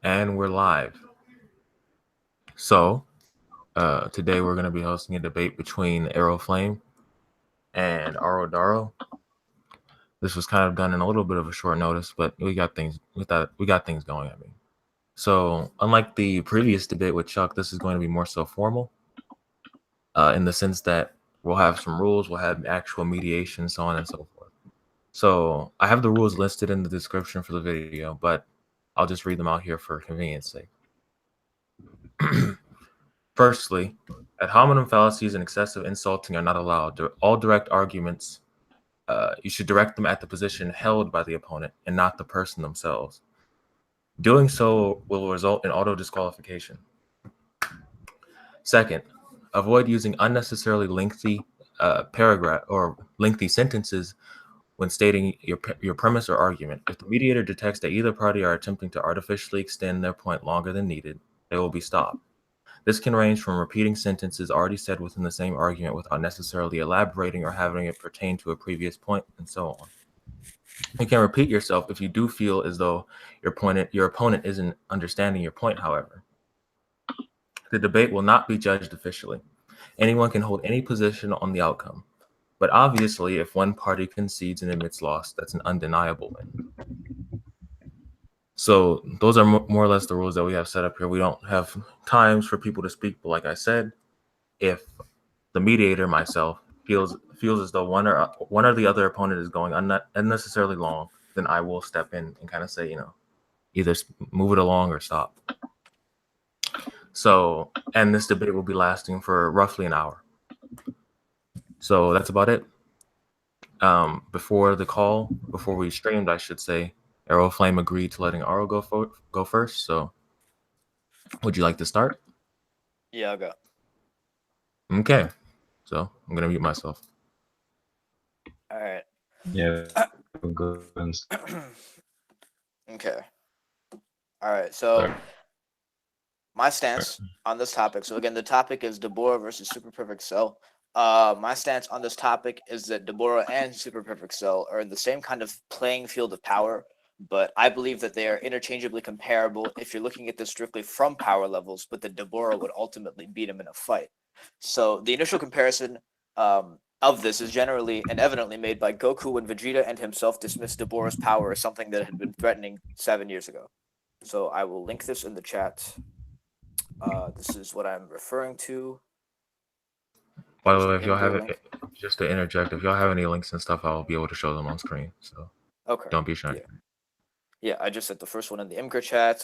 And we're live. So, today we're going to be hosting a debate between AeroFlame and Arodaro. This was kind of done in a little bit of a short notice, but we got things going. So unlike the previous debate with Chuck, this is going to be more so formal, in the sense that we'll have some rules, we'll have actual mediation, so on and so forth. So I have the rules listed in the description for the video, but I'll just read them out here for convenience sake. Firstly, ad hominem fallacies and excessive insulting are not allowed. All direct arguments, you should direct them at the position held by the opponent and not the person themselves. Doing so will result in auto-disqualification. Second, avoid using unnecessarily lengthy paragraph or lengthy sentences when stating your premise or argument. If the mediator detects that either party are attempting to artificially extend their point longer than needed, they will be stopped. This can range from repeating sentences already said within the same argument without necessarily elaborating or having it pertain to a previous point, and so on. You can repeat yourself if you do feel as though your opponent isn't understanding your point, however. The debate will not be judged officially. Anyone can hold any position on the outcome. But obviously, if one party concedes and admits loss, that's an undeniable win. So those are more or less the rules that we have set up here. We don't have times for people to speak, but like I said, if the mediator, myself, feels as though one or the other opponent is going unnecessarily long, then I will step in and kind of say, either move it along or stop. So, and this debate will be lasting for roughly an hour. So that's about it. Before we streamed, I should say, AeroFlame agreed to letting Aro go first. So, would you like to start? Yeah, I'll go. Okay. So I'm gonna mute myself. All right. Yeah, go Okay. All right. So my stance on this topic. So again, the topic is Dabura versus Super Perfect Cell. My stance on this topic is that Dabura and Super Perfect Cell are in the same kind of playing field of power, but I believe that they are interchangeably comparable if you're looking at this strictly from power levels, but that Dabura would ultimately beat him in a fight. So the initial comparison of this is generally and evidently made by Goku when Vegeta and himself dismissed Dabura's power as something that had been threatening 7 years ago. So I will link this in the chat. This is what I'm referring to. By the way, if y'all have it, just to interject, if y'all have any links and stuff, I'll be able to show them on screen. So okay, don't be shy. Yeah, I just set the first one in the Imgur chat.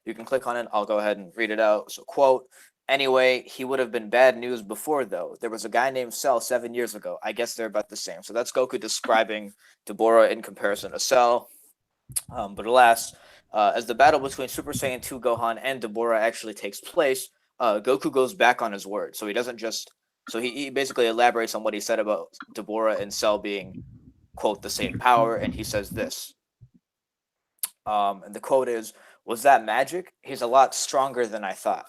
You can click on it. I'll go ahead and read it out. So, quote, anyway, he would have been bad news before, though. There was a guy named Cell 7 years ago. I guess they're about the same. So that's Goku describing Dabura in comparison to Cell. But alas, as the battle between Super Saiyan 2 Gohan and Dabura actually takes place, Goku goes back on his word. So he doesn't just... So he basically elaborates on what he said about Dabura and Cell being, quote, the same power, and he says this. And the quote is, was that magic? He's a lot stronger than I thought.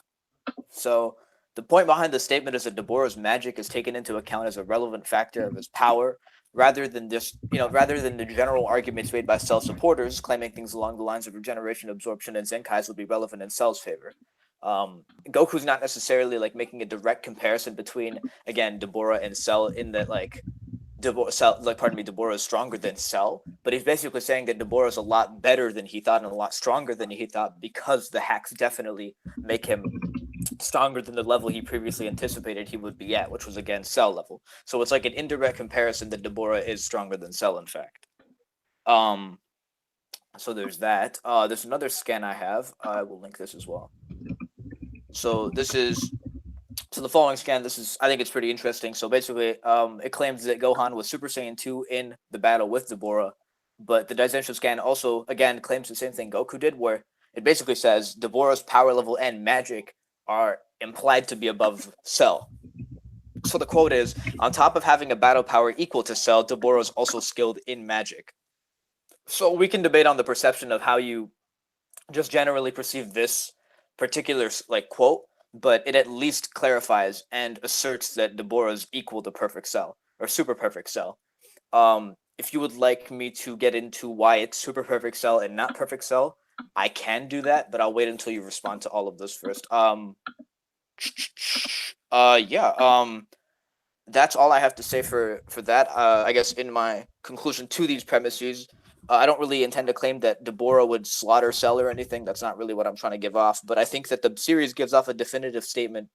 So the point behind the statement is that Dabura's magic is taken into account as a relevant factor of his power, rather than the general arguments made by Cell supporters claiming things along the lines of regeneration, absorption, and Zenkais would be relevant in Cell's favor. Goku's not necessarily like making a direct comparison between, again, Dabura and Cell in that Dabura is stronger than Cell, but he's basically saying that Dabura is a lot better than he thought and a lot stronger than he thought because the hacks definitely make him stronger than the level he previously anticipated he would be at, which was again Cell level. So it's like an indirect comparison that Dabura is stronger than Cell, in fact. So there's that. There's another scan I have. I will link this as well. So the following scan, I think it's pretty interesting. So basically, it claims that Gohan was Super Saiyan 2 in the battle with Dabura, but the Daizensho scan also, again, claims the same thing Goku did, where it basically says Dabura's power level and magic are implied to be above Cell. So the quote is, on top of having a battle power equal to Cell, Dabura is also skilled in magic. So we can debate on the perception of how you just generally perceive this particular quote, but it at least clarifies and asserts that Dabura is equal to Perfect Cell or Super Perfect Cell. If if you would like me to get into why it's super perfect cell and not perfect cell, I can do that, but I'll wait until you respond to all of this first. That's all I have to say for that. I guess in my conclusion to these premises, I don't really intend to claim that Dabura would slaughter Cell or anything. That's not really what I'm trying to give off. But I think that the series gives off a definitive statement,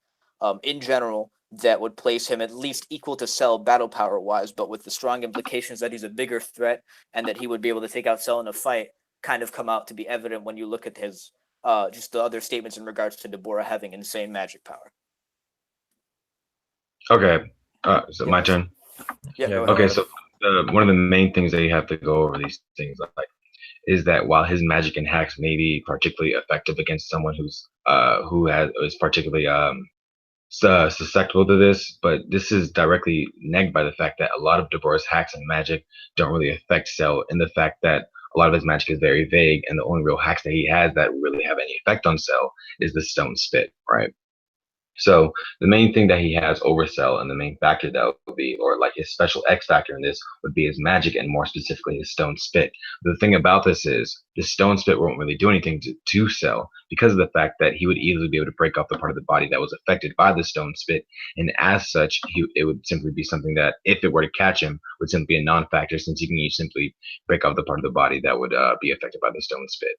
in general, that would place him at least equal to Cell battle power wise, but with the strong implications that he's a bigger threat and that he would be able to take out Cell in a fight, kind of come out to be evident when you look at his just the other statements in regards to Dabura having insane magic power. Okay. So Yeah. my turn. Yeah. Yeah, Go go ahead. Okay, so one of the main things that you have to go over these things like is that while his magic and hacks may be particularly effective against someone who is particularly susceptible to this, but this is directly negged by the fact that a lot of Dabura's hacks and magic don't really affect Cell, and the fact that a lot of his magic is very vague, and the only real hacks that he has that really have any effect on Cell is the Stone Spit, right? So the main thing that he has over Cell, and the main factor that would be, or like his special X factor in this, would be his magic, and more specifically his Stone Spit. The thing about this is the Stone Spit won't really do anything to Cell because of the fact that he would easily be able to break off the part of the body that was affected by the Stone Spit, and as such, it would simply be something that, if it were to catch him, would simply be a non-factor, since he can simply break off the part of the body that would be affected by the Stone Spit.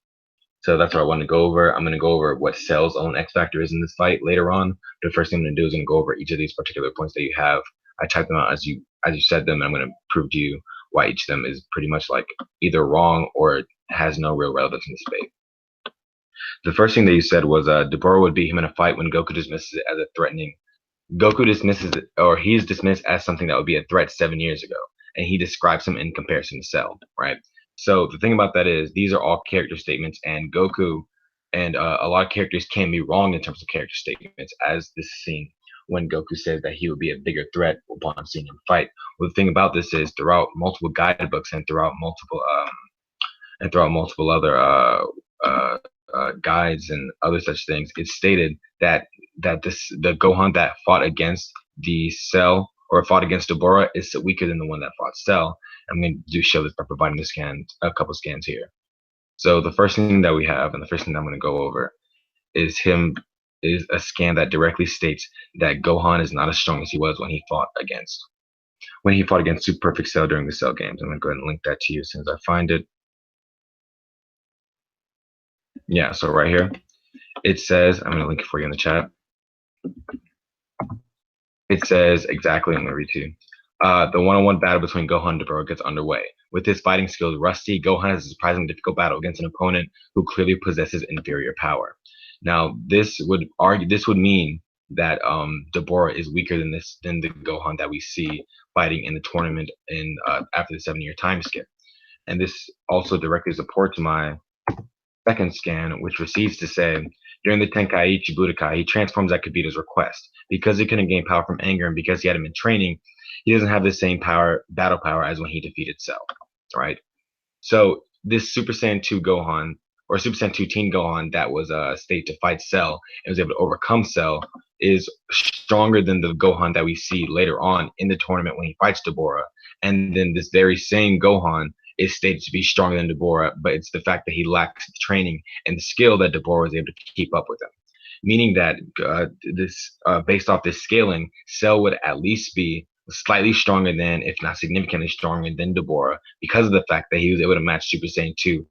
So that's what I want to go over. I'm going to go over what Cell's own X factor is in this fight later on. The first thing I'm going to do is I'm going to go over each of these particular points that you have. I typed them out as you said them, and I'm going to prove to you why each of them is pretty much like either wrong or has no real relevance in this debate. The first thing that you said was Dabura would beat him in a fight when Goku dismisses it as a threatening. Goku dismisses it, or he's dismissed as something that would be a threat 7 years ago, and he describes him in comparison to Cell, right? So the thing about that is these are all character statements, and Goku and a lot of characters can be wrong in terms of character statements, as this scene when Goku says that he would be a bigger threat upon seeing him fight. Well, the thing about this is throughout multiple guidebooks and throughout multiple other guides and other such things, it's stated that the Gohan that fought against the Cell or fought against Dabura is weaker than the one that fought Cell. I'm going to show this by providing a couple scans here. So the first thing that we have, and the first thing I'm going to go over, is a scan that directly states that Gohan is not as strong as he was when he fought against Super Perfect Cell during the Cell games. I'm going to go ahead and link that to you as soon as I find it. Yeah, so right here, it says, I'm going to link it for you in the chat. It says exactly, I'm going to read to you. The one-on-one battle between Gohan and Dabura gets underway. With his fighting skills rusty, Gohan has a surprisingly difficult battle against an opponent who clearly possesses inferior power. Now, this would mean that Dabura is weaker than the Gohan that we see fighting in the tournament after the 7-year time skip. And this also directly supports my second scan, which proceeds to say, during the Tenkaichi Budokai, he transforms at Kibito's request. Because he couldn't gain power from anger, and because he hadn't been training, he doesn't have the same battle power as when he defeated Cell, right? So this Super Saiyan 2 Gohan, or Super Saiyan 2 Teen Gohan that was stated to fight Cell and was able to overcome Cell, is stronger than the Gohan that we see later on in the tournament when he fights Dabura. And then this very same Gohan is stated to be stronger than Dabura, but it's the fact that he lacks the training and the skill that Dabura was able to keep up with him. Meaning that based off this scaling, Cell would at least be slightly stronger than, if not significantly stronger than Dabura, because of the fact that he was able to match Super Saiyan 2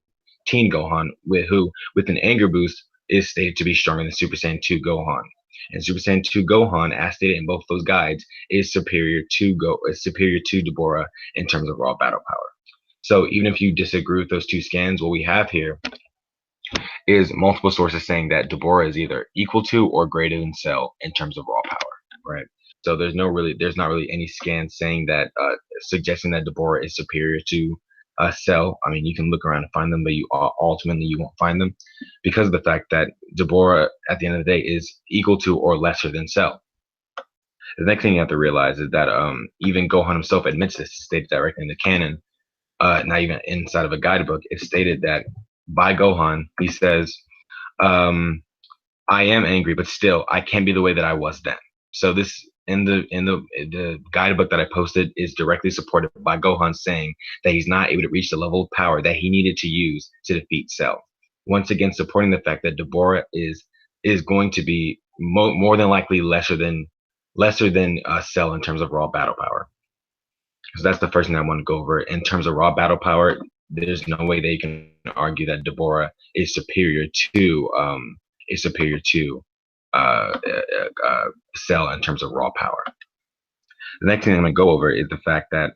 Teen Gohan, with an anger boost, is stated to be stronger than Super Saiyan 2 Gohan. And Super Saiyan 2 Gohan, as stated in both those guides, is superior to Dabura in terms of raw battle power. So even if you disagree with those two scans, what we have here is multiple sources saying that Dabura is either equal to or greater than Cell in terms of raw power, right? So there's not really any scan saying that suggesting that Dabura is superior to Cell. I mean, you can look around and find them, but ultimately you won't find them because of the fact that Dabura, at the end of the day, is equal to or lesser than Cell. The next thing you have to realize is that even Gohan himself admits this, stated directly in the canon, not even inside of a guidebook. It's stated that by Gohan, he says, I am angry, but still, I can't be the way that I was then. So this the guidebook that I posted is directly supported by Gohan saying that he's not able to reach the level of power that he needed to use to defeat Cell. Once again, supporting the fact that Dabura is going to be more than likely lesser than Cell in terms of raw battle power. So that's the first thing I want to go over. In terms of raw battle power, there's no way they can argue that Dabura is superior to Cell in terms of raw power. The next thing I'm going to go over is the fact that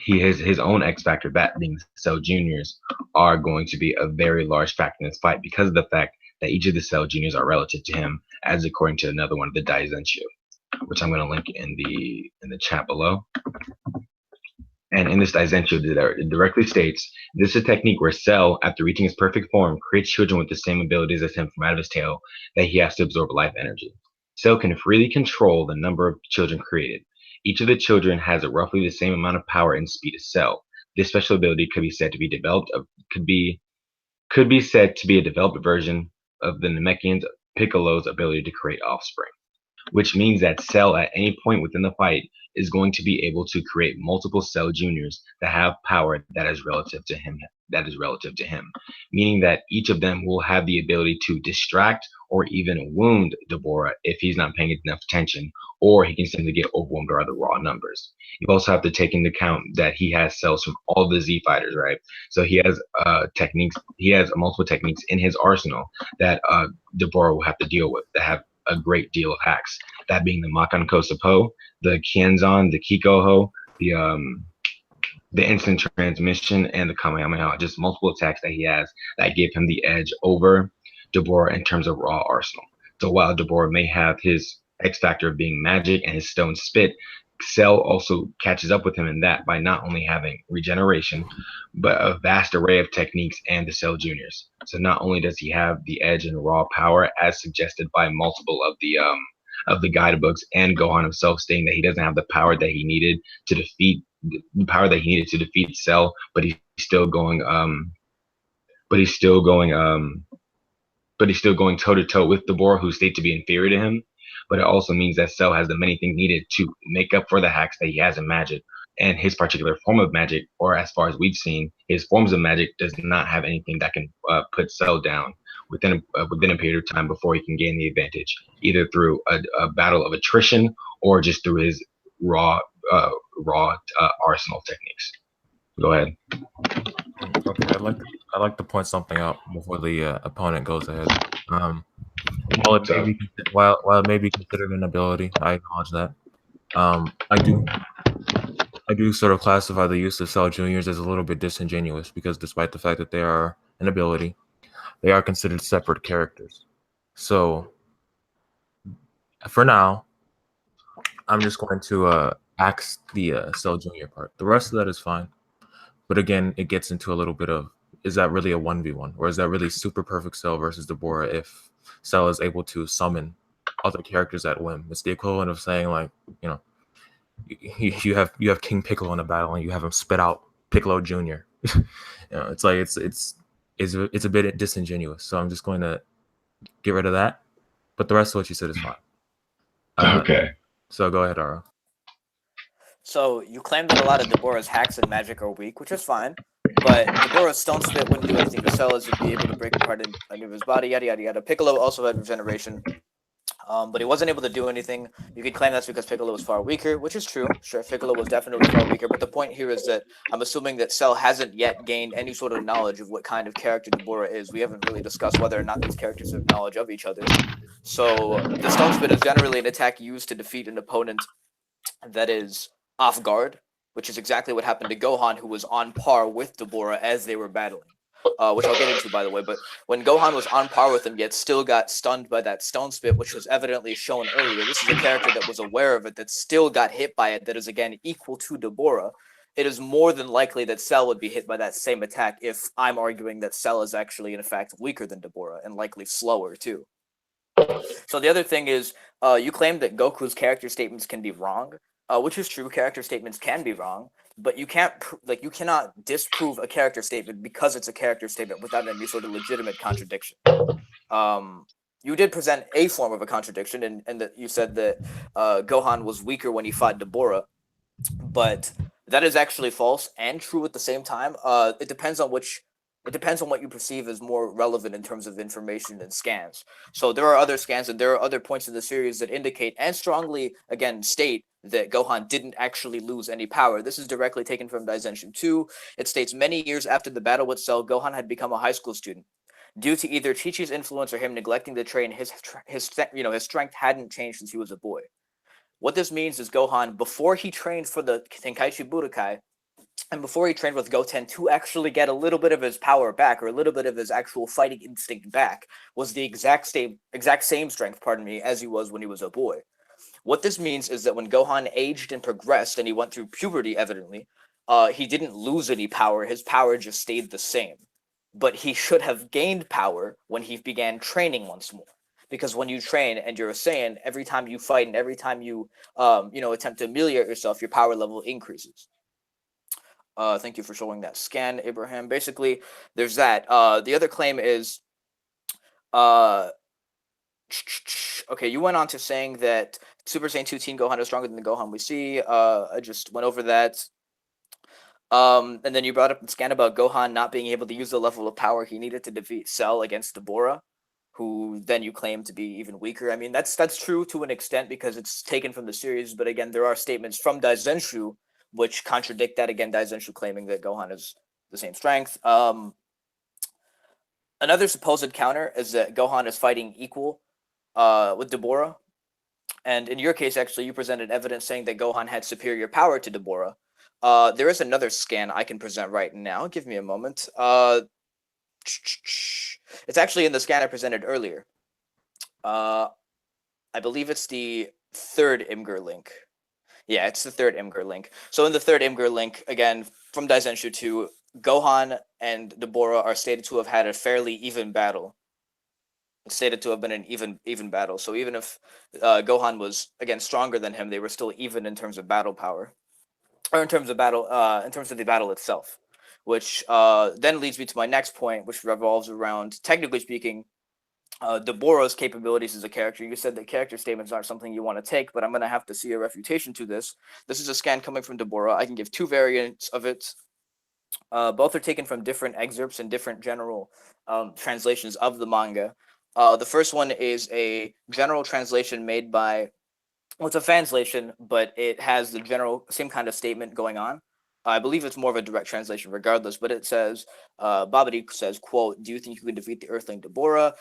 he has his own X factor, that being Cell Juniors, are going to be a very large factor in this fight because of the fact that each of the Cell Juniors are relative to him, as according to another one, the Daizenshu, which I'm going to link in the chat below. And in this Daizenshu, it directly states, this is a technique where Cell, after reaching his perfect form, creates children with the same abilities as him from out of his tail that he has to absorb life energy. Cell can freely control the number of children created. Each of the children has roughly the same amount of power and speed as Cell. This special ability could be said to be developed could be said to be a developed version of the Namekian's Piccolo's ability to create offspring, which means that Cell at any point within the fight is going to be able to create multiple Cell Juniors that have power that is relative to him, meaning that each of them will have the ability to distract or even wound Dabura if he's not paying enough attention, or he can simply get overwhelmed by the raw numbers. You also have to take into account that he has cells from all the Z fighters, right? So he has multiple techniques in his arsenal that Dabura will have to deal with that have a great deal of hacks. That being the Makan Kosapo, the Kienzan, the Kikoho, the instant transmission, and the Kamehameha. Just multiple attacks that he has that give him the edge over Dabura in terms of raw arsenal. So while Dabura may have his X factor of being magic and his stone spit, Cell also catches up with him in that by not only having regeneration, but a vast array of techniques and the Cell Juniors. So not only does he have the edge in raw power as suggested by multiple of the guidebooks and Gohan himself stating that he doesn't have the power that he needed to defeat Cell, but he's still going toe to toe with Dabura, who's stated to be inferior to him. But it also means that Cell has the many things needed to make up for the hacks that he has in magic. And his particular form of magic, or as far as we've seen, his forms of magic does not have anything that can put Cell down within a period of time before he can gain the advantage, either through a battle of attrition or just through his raw arsenal techniques. Go ahead. Okay, I'd like to point something out before the opponent goes ahead. While it may be considered an ability, I acknowledge that. I do sort of classify the use of Cell Juniors as a little bit disingenuous because despite the fact that they are an ability, they are considered separate characters. So for now, I'm just going to axe the Cell Junior part. The rest of that is fine. But again, it gets into a little bit of, is that really a 1v1? Or is that really super perfect Cell versus Dabura if Cell is able to summon other characters at whim? It's the equivalent of saying, like, you know, you have King Piccolo in a battle and you have him spit out Piccolo Jr. You know, it's like it's a bit disingenuous. So I'm just going to get rid of that. But the rest of what you said is fine. Okay. So go ahead, Aro. So you claim that a lot of Dabura's hacks and magic are weak, which is fine. But Dabura's stone spit wouldn't do anything to Cell, as he'd be able to break apart any of his body, yada yada yada. Piccolo also had regeneration. But he wasn't able to do anything. You could claim that's because Piccolo was far weaker, which is true. Sure, Piccolo was definitely far weaker. But the point here is that I'm assuming that Cell hasn't yet gained any sort of knowledge of what kind of character Dabura is. We haven't really discussed whether or not these characters have knowledge of each other. So the Stone Spit is generally an attack used to defeat an opponent that is off guard, which is exactly what happened to Gohan, who was on par with Dabura as they were battling. Which I'll get into, by the way. But when Gohan was on par with him, yet still got stunned by that Stone Spit, which was evidently shown earlier. This is a character that was aware of it, that still got hit by it, that is, again, equal to Dabura. It is more than likely that Cell would be hit by that same attack if I'm arguing that Cell is actually, in fact, weaker than Dabura, and likely slower, too. So the other thing is, you claim that Goku's character statements can be wrong, which is true. Character statements can be wrong. But you can't, you cannot disprove a character statement because it's a character statement without any sort of legitimate contradiction. you did present a form of a contradiction, and that you said that Gohan was weaker when he fought Dabura, but that is actually false and true at the same time. It depends on which. It depends on what you perceive as more relevant in terms of information and scans. So there are other scans and there are other points in the series that indicate and strongly again state that Gohan didn't actually lose any power. This is directly taken from Daizenshu 2. It states many years after the battle with Cell, Gohan had become a high school student. Due to either Chi-Chi's influence or him neglecting to train, his strength hadn't changed since he was a boy. What this means is Gohan, before he trained for the Tenkaichi Budokai, and before he trained with Goten to actually get a little bit of his power back, or a little bit of his actual fighting instinct back, was the exact same strength, as he was when he was a boy. What this means is that when Gohan aged and progressed, and he went through puberty, evidently, he didn't lose any power. His power just stayed the same. But he should have gained power when he began training once more. Because when you train and you're a Saiyan, every time you fight and every time you, attempt to ameliorate yourself, your power level increases. Thank you for showing that scan, Abraham. Basically, there's that. The other claim is, okay, you went on to saying that Super Saiyan 2 Teen Gohan is stronger than the Gohan we see. I just went over that. And then you brought up the scan about Gohan not being able to use the level of power he needed to defeat Cell against Dabura, who then you claim to be even weaker. I mean, that's true to an extent because it's taken from the series, but again, there are statements from Daizenshu which contradict that. Again, Daizenshu claiming that Gohan is the same strength. Another supposed counter is that Gohan is fighting equal with Dabura. And in your case, actually, you presented evidence saying that Gohan had superior power to Dabura. There is another scan I can present right now. Give me a moment. It's actually in the scan I presented earlier. I believe it's the third Imgur link. Yeah, it's the third Imgur link. So in the third Imgur link, again, from Daizenshu 2, Gohan and Dabura are stated to have had a fairly even battle. It's stated to have been an even battle. So even if Gohan was, again, stronger than him, they were still even in terms of battle power. Or in terms of the battle itself. Which then leads me to my next point, which revolves around, technically speaking, Dabura's capabilities as a character. You said that character statements aren't something you want to take, but I'm going to have to see a refutation to this. This is a scan coming from Dabura. I can give two variants of it. Both are taken from different excerpts and different general translations of the manga. The first one is a general translation made by, well, it's a fanslation, but it has the general same kind of statement going on. I believe it's more of a direct translation regardless, but it says, Babidi says, quote, "Do you think you can defeat the Earthling Dabura?"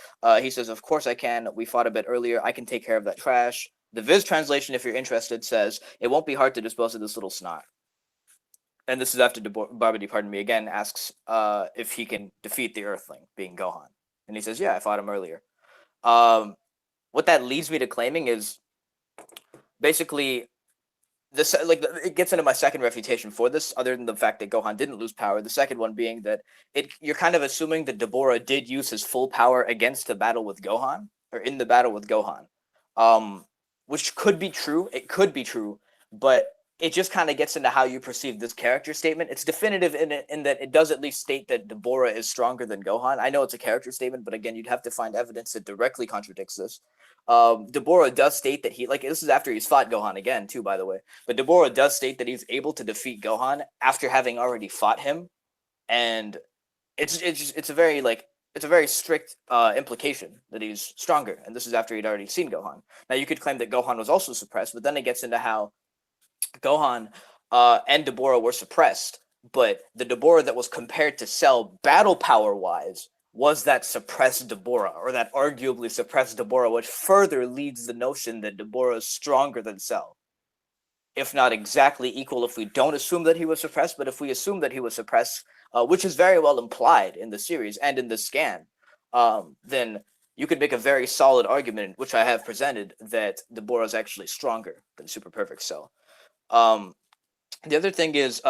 He says, "Of course I can. We fought a bit earlier. I can take care of that trash." The Viz translation, if you're interested, says, "It won't be hard to dispose of this little snot." And this is after Babidi, pardon me, again asks if he can defeat the Earthling, being Gohan. And he says, "Yeah, I fought him earlier." What that leads me to claiming is basically, this, like, it gets into my second refutation for this, other than the fact that Gohan didn't lose power. The second one being that you're kind of assuming that Dabura did use his full power against the battle with Gohan, or in the battle with Gohan, which could be true. It could be true, but it just kind of gets into how you perceive this character statement. It's definitive in that it does at least state that Dabura is stronger than Gohan. I know it's a character statement, but again, you'd have to find evidence that directly contradicts this. Dabura does state that this is after he's fought Gohan again too, by the way. But Dabura does state that he's able to defeat Gohan after having already fought him, and it's a very strict implication that he's stronger, and this is after he'd already seen Gohan. Now you could claim that Gohan was also suppressed, but then it gets into how Gohan and Dabura were suppressed, but the Dabura that was compared to Cell battle power wise was that suppressed Dabura, or that arguably suppressed Dabura, which further leads the notion that Dabura is stronger than Cell. If not exactly equal, if we don't assume that he was suppressed, but if we assume that he was suppressed, which is very well implied in the series and in the scan, then you could make a very solid argument, which I have presented, that Dabura is actually stronger than Super Perfect Cell. The other thing is,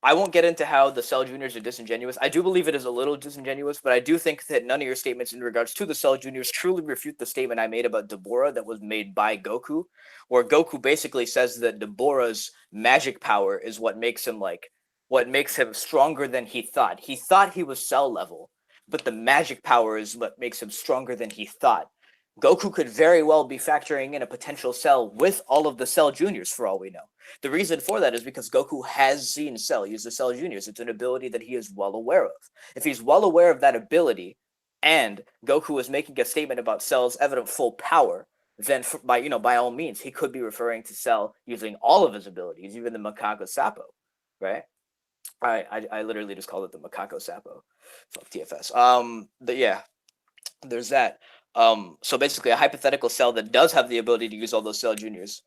I won't get into how the Cell Juniors are disingenuous. I do believe it is a little disingenuous, but I do think that none of your statements in regards to the Cell Juniors truly refute the statement I made about Dabura that was made by Goku, where Goku basically says that Dabura's magic power is what makes him stronger than he thought. He thought he was Cell level, but the magic power is what makes him stronger than he thought. Goku could very well be factoring in a potential Cell with all of the Cell Juniors for all we know. The reason for that is because Goku has seen Cell use the Cell Juniors. It's an ability that he is well aware of. If he's well aware of that ability, and Goku is making a statement about Cell's evident full power, then by all means, he could be referring to Cell using all of his abilities, even the Macaco Sapo, right? I literally just called it the Macaco Sapo. Fuck TFS. Yeah, there's that. So basically, a hypothetical Cell that does have the ability to use all those Cell Juniors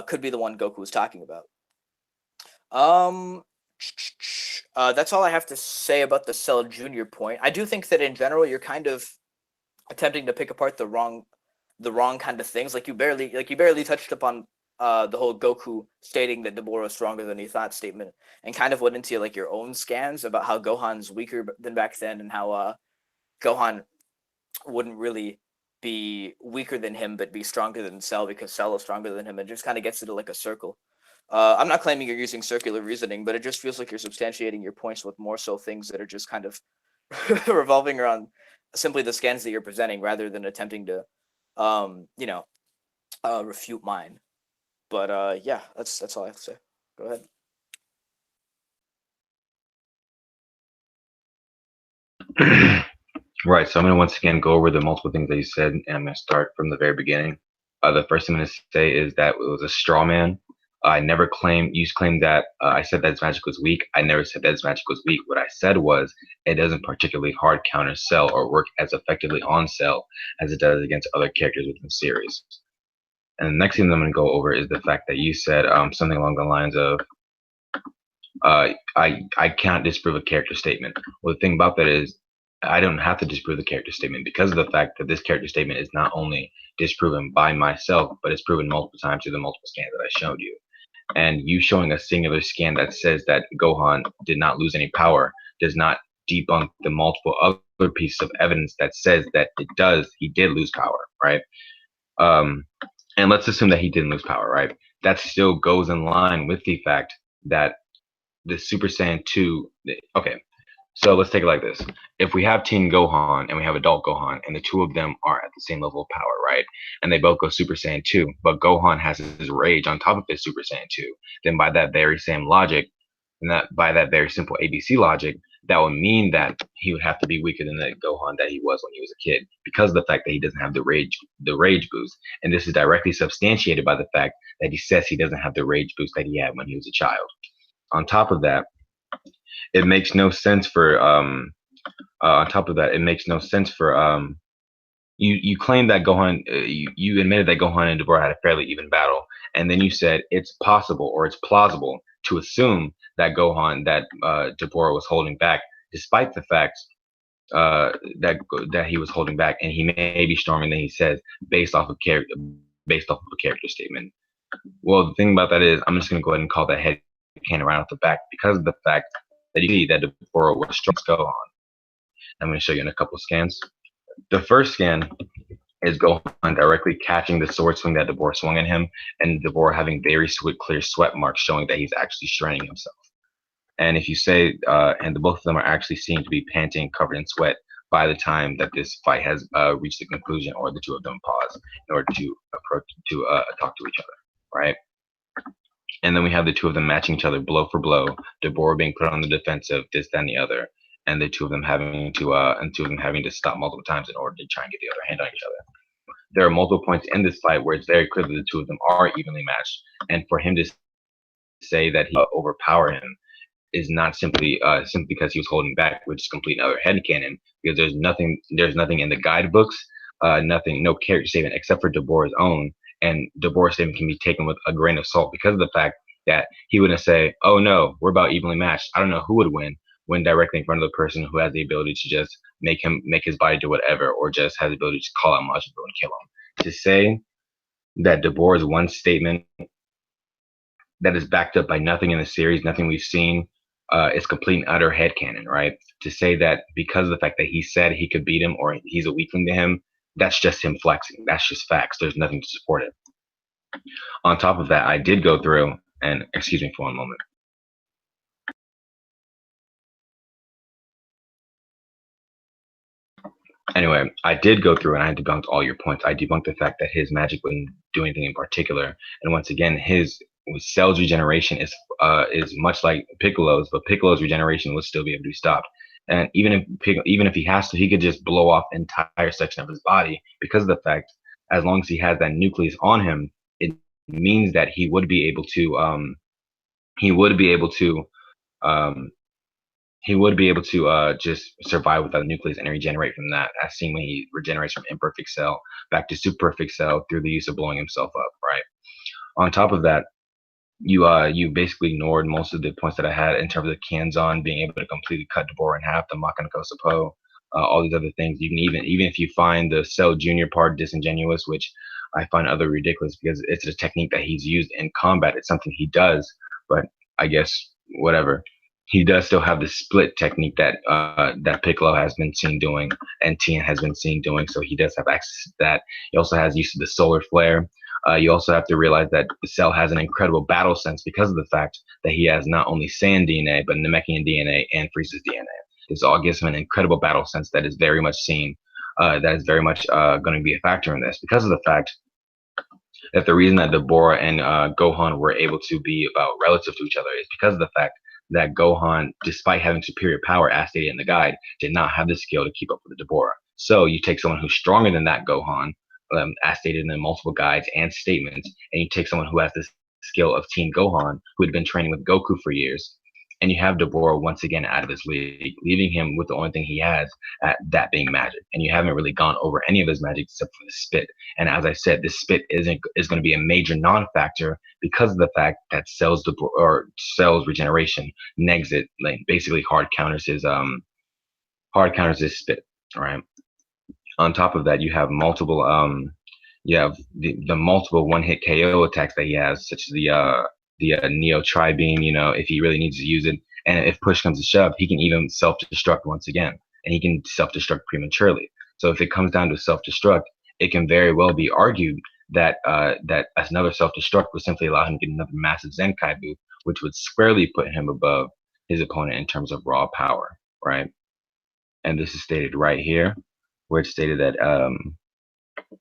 could be the one Goku was talking about. That's all I have to say about the Cell Junior point. I do think that in general, you're kind of attempting to pick apart the wrong kind of things. Like you barely touched upon the whole Goku stating that Dabura was stronger than he thought statement, and kind of went into like your own scans about how Gohan's weaker than back then, and how Gohan wouldn't really be weaker than him, but be stronger than Cell because Cell is stronger than him. It just kind of gets into like a circle. I'm not claiming you're using circular reasoning, but it just feels like you're substantiating your points with more so things that are just kind of revolving around simply the scans that you're presenting, rather than attempting to, refute mine. But yeah, that's all I have to say. Go ahead. Right, so I'm going to once again go over the multiple things that you said, and I'm going to start from the very beginning. The first thing I'm going to say is that it was a straw man. I never claimed, you claimed that I said that its magic was weak. I never said that its magic was weak. What I said was it doesn't particularly hard counter Cell or work as effectively on Cell as it does against other characters within the series. And the next thing that I'm going to go over is the fact that you said something along the lines of, I can't disprove a character statement. Well, the thing about that is I don't have to disprove the character statement because of the fact that this character statement is not only disproven by myself, but it's proven multiple times through the multiple scans that I showed you. And you showing a singular scan that says that Gohan did not lose any power does not debunk the multiple other pieces of evidence that says that he did lose power, right? And let's assume that he didn't lose power, right? That still goes in line with the fact that the Super Saiyan 2, okay, so let's take it like this. If we have Teen Gohan and we have Adult Gohan, and the two of them are at the same level of power, right? And they both go Super Saiyan 2, but Gohan has his rage on top of his Super Saiyan 2, then by that very same logic, and by that very simple ABC logic, that would mean that he would have to be weaker than the Gohan that he was when he was a kid, because of the fact that he doesn't have the rage boost. And this is directly substantiated by the fact that he says he doesn't have the rage boost that he had when he was a child. On top of that, it makes no sense for you claim that Gohan, you admitted that Gohan and Dabura had a fairly even battle, and then you said it's possible or it's plausible to assume that Dabura was holding back, despite the fact that he was holding back, and he may be stronger than he says based off of a character statement. Well, the thing about that is, I'm just going to go ahead and call that head canon right off the back, because of the fact that you see that Dabura was strong as Gohan. I'm going to show you in a couple of scans. The first scan is Gohan directly catching the sword swing that Dabura swung at him, and Dabura having very clear sweat marks showing that he's actually straining himself. And if you say, and both of them are actually seen to be panting, covered in sweat by the time that this fight has reached a conclusion, or the two of them pause in order to talk to each other, right? And then we have the two of them matching each other blow for blow, Dabura being put on the defensive, this, that, and the other, and the two of them having to stop multiple times in order to try and get the other hand on each other. There are multiple points in this fight where it's very clear that the two of them are evenly matched, and for him to say that he overpower him is not simply because he was holding back, which is complete another headcanon, because there's nothing in the guidebooks, no character statement except for Dabura's own, and Dabura's statement can be taken with a grain of salt because of the fact that he wouldn't say, "Oh no, we're about evenly matched. I don't know who would win," when directly in front of the person who has the ability to just make his body do whatever, or just has the ability to call out Majin Boo and kill him. To say that Dabura's one statement that is backed up by nothing in the series, nothing we've seen, is complete and utter headcanon, right? To say that because of the fact that he said he could beat him or he's a weakling to him, that's just him flexing. That's just facts. There's nothing to support it. On top of that, I did go through, and excuse me for one moment. Anyway, I did go through and I debunked all your points. I debunked the fact that his magic wouldn't do anything in particular. And once again, his Cell's regeneration is much like Piccolo's, but Piccolo's regeneration would still be able to be stopped. And even if he has to, he could just blow off an entire section of his body because of the fact, as long as he has that nucleus on him, it means that he would be able to um, just survive without a nucleus and regenerate from that, as seen when he regenerates from imperfect cell back to super perfect cell through the use of blowing himself up, right? On top of that, you basically ignored most of the points that I had in terms of Kanzon being able to completely cut Dabura in half, the Makanako Sapo, all these other things. You can even if you find the Cell Junior part disingenuous, which I find other ridiculous because it's a technique that he's used in combat. It's something he does, but I guess whatever. He does still have the split technique that that Piccolo has been seen doing and Tien has been seen doing, so he does have access to that. He also has use of the solar flare. You also have to realize that Cell has an incredible battle sense because of the fact that he has not only Sand DNA, but Namekian DNA and Frieza's DNA. This all gives him an incredible battle sense that is very much seen, that is very much going to be a factor in this because of the fact that the reason that Dabura and Gohan were able to be about relative to each other is because of the fact that Gohan, despite having superior power as stated in the guide, did not have the skill to keep up with the Dabura. So you take someone who's stronger than that Gohan, as stated in the multiple guides and statements, and you take someone who has the skill of Team Gohan, who had been training with Goku for years, and you have Dabura once again out of his league, leaving him with the only thing he has, that being magic. And you haven't really gone over any of his magic except for the spit. And as I said, this spit is going to be a major non-factor because of the fact that Cell's regeneration negs it, like basically hard counters his spit. All right. On top of that, you have multiple the multiple one-hit KO attacks that he has, such as the Neo Tri-Beam, if he really needs to use it. And if push comes to shove, he can even self-destruct once again. And he can self-destruct prematurely. So if it comes down to self-destruct, it can very well be argued that that as another self-destruct would simply allow him to get another massive Zenkai boost, which would squarely put him above his opponent in terms of raw power, right? And this is stated right here, where it's stated that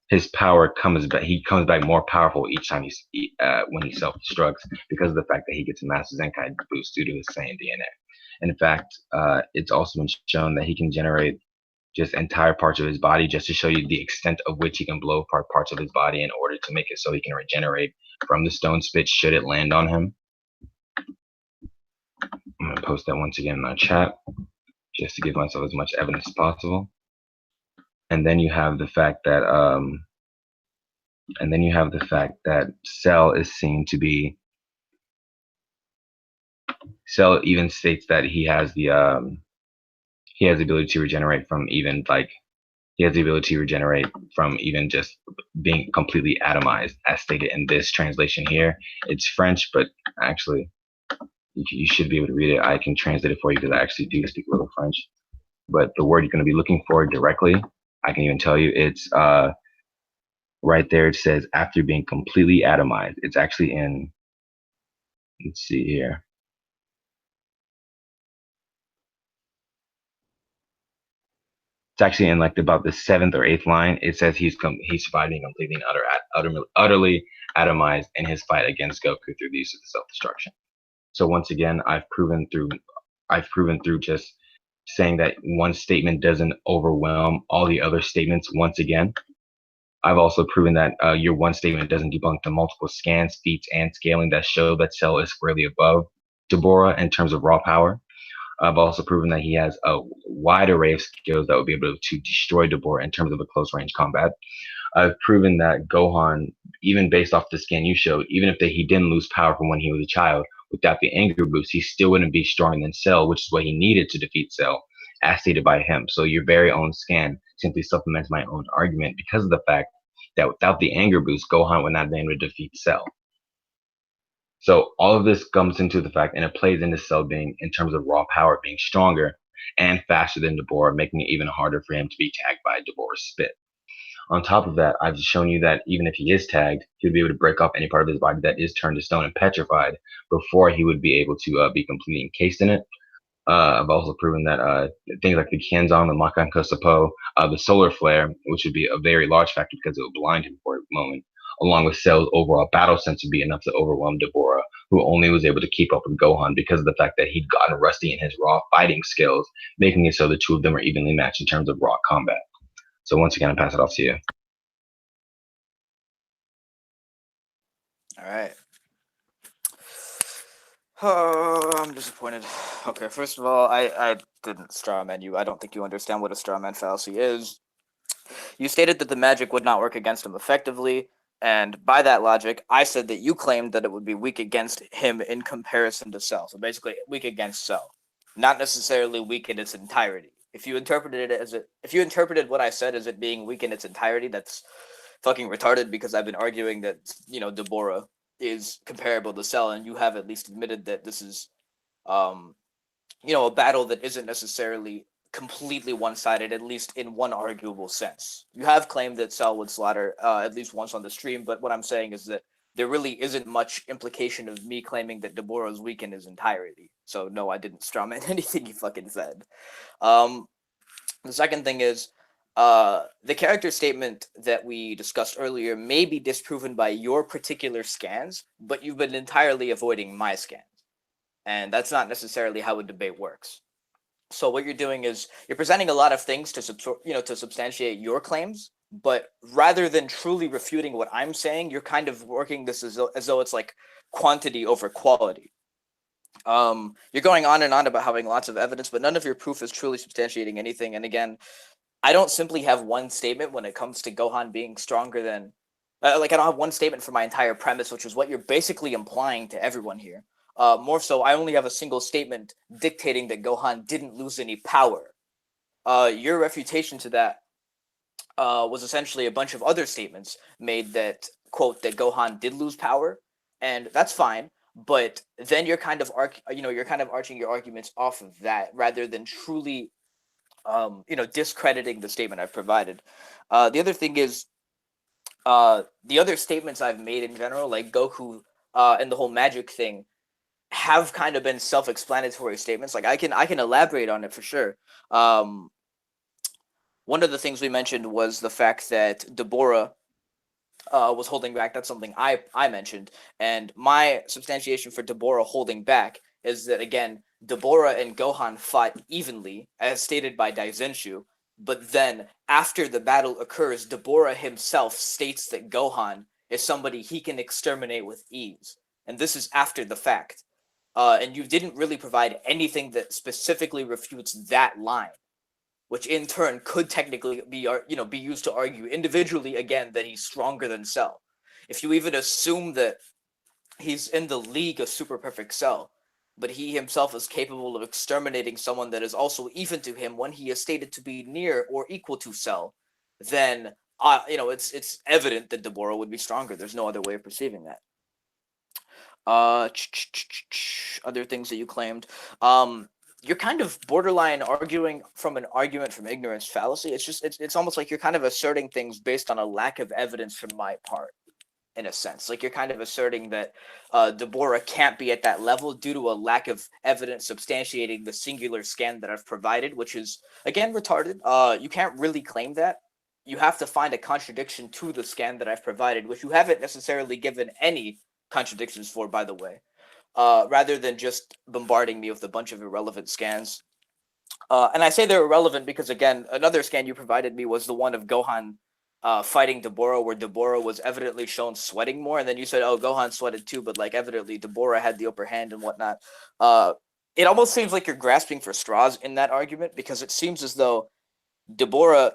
his power comes back. He comes back more powerful each time when he self-destructs because of the fact that he gets a massive Zenkai boost due to his Saiyan DNA. And in fact, it's also been shown that he can generate just entire parts of his body just to show you the extent of which he can blow apart parts of his body in order to make it so he can regenerate from the stone spit should it land on him. I'm going to post that once again in our chat just to give myself as much evidence as possible. And then you have the fact that Cell is seen to be. Cell even states that he has the ability to regenerate from even just being completely atomized, as stated in this translation here. It's French, but actually you should be able to read it. I can translate it for you because I actually do speak a little French. But the word you're going to be looking for directly, I can even tell you, it's right there. It says after being completely atomized. It's actually in, let's see here. It's actually in like about the 7th or 8th line. It says he's fighting completely and utterly atomized in his fight against Goku through the use of the self-destruction. So once again, I've proven through just saying that one statement doesn't overwhelm all the other statements once again. I've also proven that your one statement doesn't debunk the multiple scans, feats, and scaling that show that Cell is squarely above Dabura in terms of raw power. I've also proven that he has a wide array of skills that would be able to destroy Dabura in terms of a close range combat. I've proven that Gohan, even based off the scan you showed, even if he didn't lose power from when he was a child, without the anger boost, he still wouldn't be stronger than Cell, which is what he needed to defeat Cell, as stated by him. So your very own scan simply supplements my own argument because of the fact that without the anger boost, Gohan would not be able to defeat Cell. So all of this comes into the fact, and it plays into Cell being, in terms of raw power, being stronger and faster than Dabura, making it even harder for him to be tagged by Dabura's spit. On top of that, I've shown you that even if he is tagged, he'll be able to break off any part of his body that is turned to stone and petrified before he would be able to be completely encased in it. I've also proven that things like the Kienzong, the Makan Kosapo, the solar flare, which would be a very large factor because it would blind him for a moment, along with Cell's overall battle sense would be enough to overwhelm Dabura, who only was able to keep up with Gohan because of the fact that he'd gotten rusty in his raw fighting skills, making it so the two of them are evenly matched in terms of raw combat. So once again, I pass it off to you. All right. Oh, I'm disappointed. Okay, first of all, I didn't strawman you. I don't think you understand what a strawman fallacy is. You stated that the magic would not work against him effectively, and by that logic, I said that you claimed that it would be weak against him in comparison to Cell. So basically, weak against Cell, not necessarily weak in its entirety. If you interpreted what I said as it being weak in its entirety, that's fucking retarded because I've been arguing that Dabura is comparable to Cell, and you have at least admitted that this is um a battle that isn't necessarily completely one-sided, at least in one arguable sense. You have claimed that Cell would slaughter at least once on the stream, but what I'm saying is that there really isn't much implication of me claiming that Dabura is weak in his entirety. So no, I didn't strawman anything you fucking said. Um, the second thing is, the character statement that we discussed earlier may be disproven by your particular scans, but you've been entirely avoiding my scans. And that's not necessarily how a debate works. So what you're doing is you're presenting a lot of things to substantiate your claims, but rather than truly refuting what I'm saying, you're kind of working this as though it's like quantity over quality. You're going on and on about having lots of evidence, but none of your proof is truly substantiating anything. And again, I don't simply have one statement when it comes to Gohan being stronger than, I don't have one statement for my entire premise, which is what you're basically implying to everyone here. More so, I only have a single statement dictating that Gohan didn't lose any power. Your refutation to that was essentially a bunch of other statements made that quote that Gohan did lose power, and that's fine. But then you're kind of arching your arguments off of that rather than truly discrediting the statement I've provided. The other thing is the other statements I've made in general, like Goku and the whole magic thing, have kind of been self-explanatory statements. Like I can elaborate on it for sure. One of the things we mentioned was the fact that Dabura was holding back. That's something I mentioned, and my substantiation for Dabura holding back is that again, Dabura and Gohan fought evenly, as stated by Daizenshu. But then, after the battle occurs, Dabura himself states that Gohan is somebody he can exterminate with ease, and this is after the fact. And you didn't really provide anything that specifically refutes that line, which in turn could technically be used to argue individually again that he's stronger than Cell. If you even assume that he's in the league of Super Perfect Cell, but he himself is capable of exterminating someone that is also even to him when he is stated to be near or equal to Cell, then it's evident that Dabura would be stronger. There's no other way of perceiving that. Other things that you claimed. You're kind of borderline arguing from an argument from ignorance fallacy. It's almost like you're kind of asserting things based on a lack of evidence from my part, in a sense. Like you're kind of asserting that Dabura can't be at that level due to a lack of evidence substantiating the singular scan that I've provided, which is again retarded. You can't really claim that. You have to find a contradiction to the scan that I've provided, which you haven't necessarily given any contradictions for, by the way, rather than just bombarding me with a bunch of irrelevant scans. And I say they're irrelevant because, again, another scan you provided me was the one of Gohan fighting Dabura, where Dabura was evidently shown sweating more, and then you said, "Oh, Gohan sweated too," but like evidently Dabura had the upper hand and whatnot. It almost seems like you're grasping for straws in that argument because it seems as though Dabura,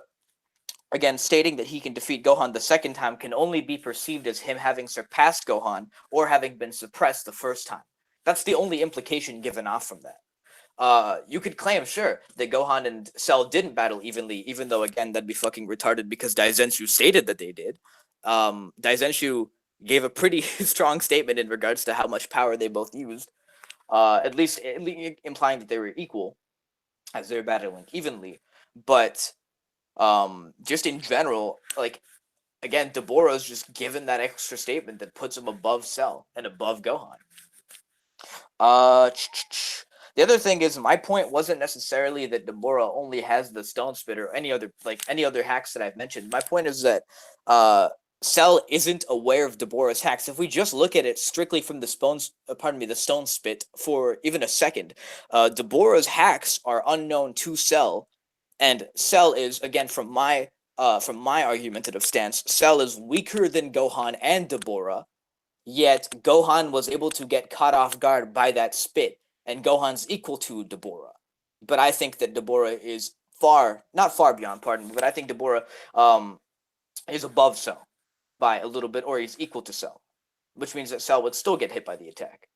again, stating that he can defeat Gohan the second time can only be perceived as him having surpassed Gohan or having been suppressed the first time. That's the only implication given off from that. You could claim, sure, that Gohan and Cell didn't battle evenly, even though, again, that'd be fucking retarded because Daizenshu stated that they did. Daizenshu gave a pretty strong statement in regards to how much power they both used, at least implying that they were equal as they're battling evenly. But just in general, like, again, Dabura's just given that extra statement that puts him above Cell and above Gohan. The other thing is, my point wasn't necessarily that Dabura only has the Stone Spit or any other hacks that I've mentioned. My point is that Cell isn't aware of Dabura's hacks. If we just look at it strictly from the the Stone Spit for even a second, Dabura's hacks are unknown to Cell, and Cell is, again, from my argumentative stance, Cell is weaker than Gohan and Dabura. Yet Gohan was able to get caught off guard by that spit, and Gohan's equal to Dabura. But I think that Dabura is not far beyond, pardon me, but I think Dabura is above Cell by a little bit, or he's equal to Cell, which means that Cell would still get hit by the attack.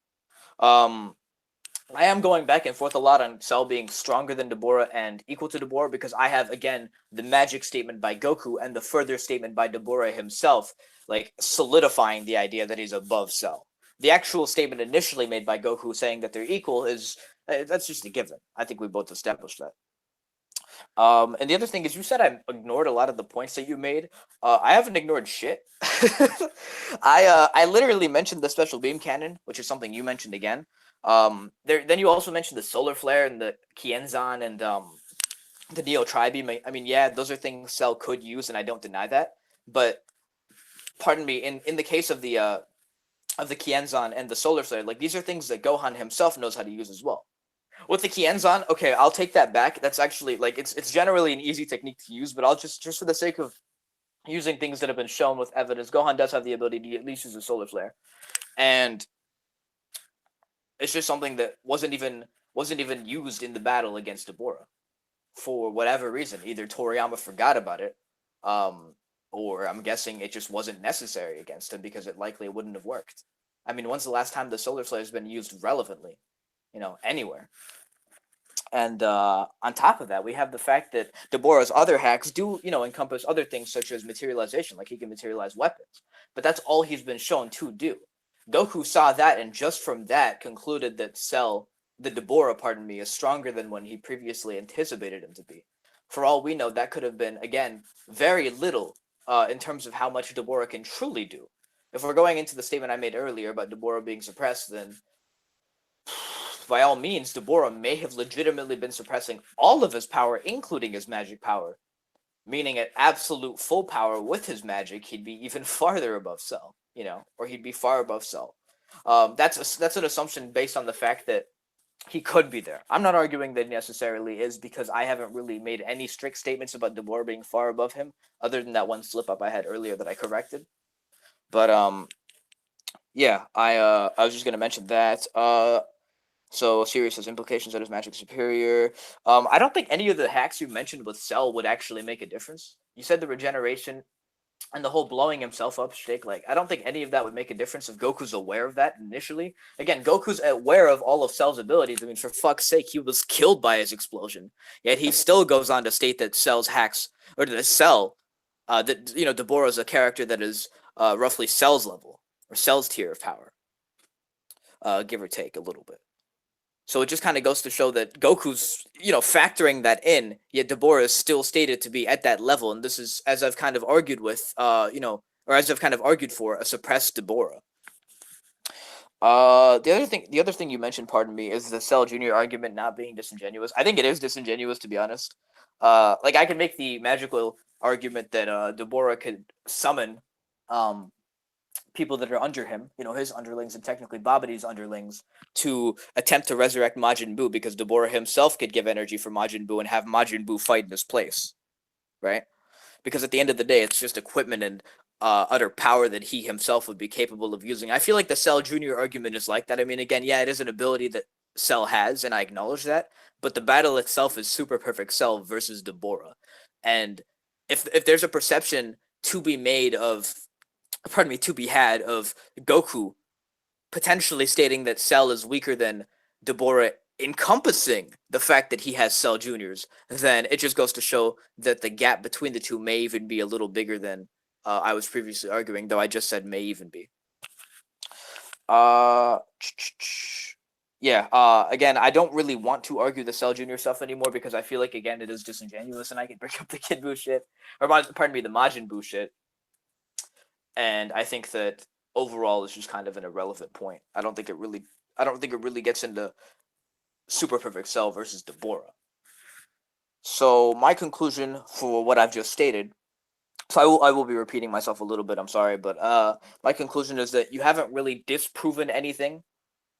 I am going back and forth a lot on Cell being stronger than Dabura and equal to Dabura because I have, again, the magic statement by Goku and the further statement by Dabura himself, like solidifying the idea that he's above Cell. The actual statement initially made by Goku saying that they're equal is that's just a given. I think we both established that. And the other thing is, you said I ignored a lot of the points that you made. I haven't ignored shit. I literally mentioned the special beam cannon, which is something you mentioned again. Then you also mentioned the solar flare and the Kienzan and the Neo Tri-Beam. I mean, yeah, those are things Cell could use, and I don't deny that. But pardon me, in the case of the Kienzan and the solar flare, like, these are things that Gohan himself knows how to use as well. With the Kienzan, okay, I'll take that back. That's actually, like, it's generally an easy technique to use, but I'll just for the sake of using things that have been shown with evidence, Gohan does have the ability to at least use a solar flare, and it's just something that wasn't even used in the battle against Dabura for whatever reason. Either Toriyama forgot about it, or I'm guessing it just wasn't necessary against him because it likely wouldn't have worked. I mean, when's the last time the solar flare has been used relevantly, anywhere? And on top of that, we have the fact that Dabura's other hacks do, encompass other things such as materialization, like he can materialize weapons. But that's all he's been shown to do. Goku saw that, and just from that concluded that Dabura, is stronger than when he previously anticipated him to be. For all we know, that could have been, again, very little in terms of how much Dabura can truly do. If we're going into the statement I made earlier about Dabura being suppressed, then by all means, Dabura may have legitimately been suppressing all of his power, including his magic power. Meaning at absolute full power with his magic, he'd be even farther above Cell, or he'd be far above Cell. That's an assumption based on the fact that he could be there. I'm not arguing that he necessarily is, because I haven't really made any strict statements about Dabura being far above him, other than that one slip up I had earlier that I corrected. But yeah, I was just gonna mention that. So Sirius has implications that his magic superior. I don't think any of the hacks you mentioned with Cell would actually make a difference. You said the regeneration and the whole blowing himself up shtick. Like, I don't think any of that would make a difference if Goku's aware of that initially. Again, Goku's aware of all of Cell's abilities. I mean, for fuck's sake, he was killed by his explosion. Yet he still goes on to state that Cell's hacks, or that Cell, that Dabura is a character that is roughly Cell's level or Cell's tier of power, give or take a little bit. So it just kind of goes to show that Goku's, factoring that in, yet Dabura is still stated to be at that level. And this is, as I've kind of argued with, or as I've kind of argued for, a suppressed Dabura. The other thing you mentioned, pardon me, is the Cell Jr. argument not being disingenuous. I think it is disingenuous, to be honest. Like, I can make the magical argument that Dabura could summon people that are under him, his underlings and technically Babidi's underlings, to attempt to resurrect Majin Buu, because Dabura himself could give energy for Majin Buu and have Majin Buu fight in his place, right? Because at the end of the day, it's just equipment and utter power that he himself would be capable of using. I feel like the Cell Jr. argument is like that. I mean, again, yeah, it is an ability that Cell has, and I acknowledge that, but the battle itself is Super Perfect Cell versus Dabura. And if there's a perception to be made of to be had of Goku potentially stating that Cell is weaker than Dabura, encompassing the fact that he has Cell Juniors, then it just goes to show that the gap between the two may even be a little bigger than I was previously arguing, though I just said may even be. Yeah, again, I don't really want to argue the Cell Junior stuff anymore, because I feel like, again, it is disingenuous, and I can bring up the Kid Buu shit, or pardon me, the Majin Buu shit. And I think that overall is just kind of an irrelevant point. I don't think it really gets into super perfect cell versus Dabura. So my conclusion for what I've just stated, so I will be repeating myself a little bit, I'm sorry, but my conclusion is that you haven't really disproven anything